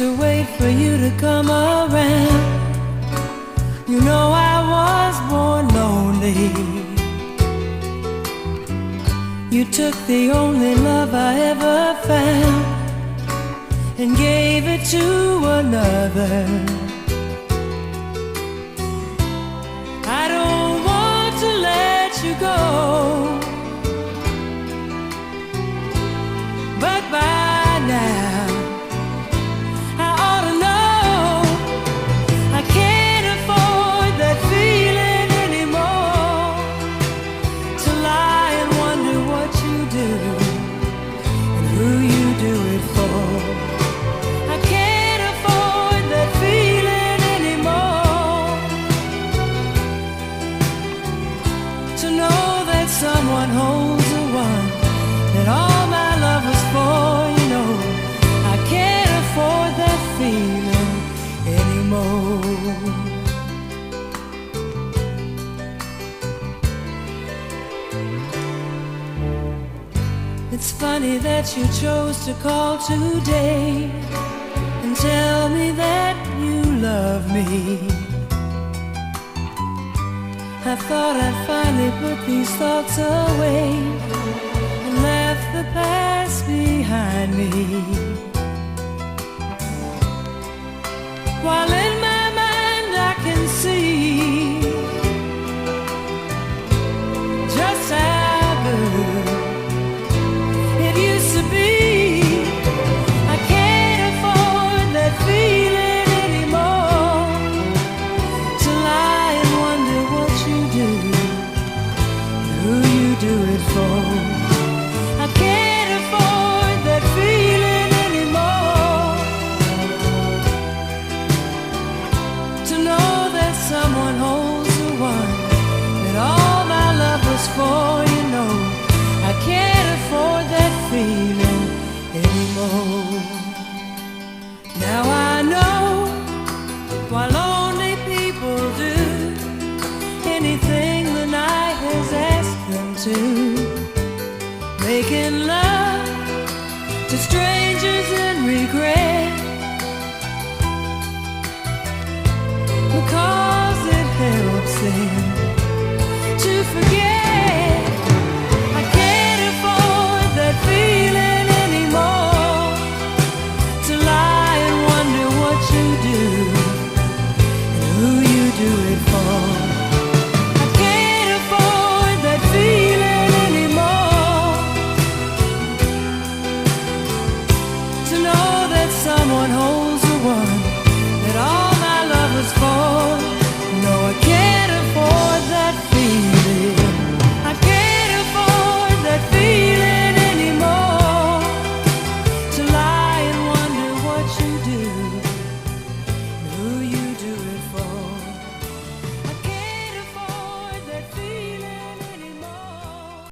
to wait for you to come around. You know I was born lonely. You took the only love I ever found and gave it to another. I don't want to let you go, but by now I ought to know I can't afford that feeling anymore, to lie and wonder what you do and who you do it for. I can't afford that feeling anymore, to know that someone holds the one that all my love was for. You know, I can't afford that feeling anymore. It's funny that you chose to call today and tell me that you love me. I thought I'd finally put these thoughts away and left the past behind me, while in my mind I can see just how good it used to be. I can't afford that feeling anymore, to lie and wonder what you do, who you do it for. I can't afford that feeling anymore, to know that someone holds the one that all my love was for. You know, I can't afford that feeling anymore. Now I know why lonely people do anything the night has asked them to, making love to strangers in regret, because it helps them to forget. I can't afford that feeling anymore, to lie and wonder what you do and who you do it for. I can't afford that feeling anymore, to know that someone holds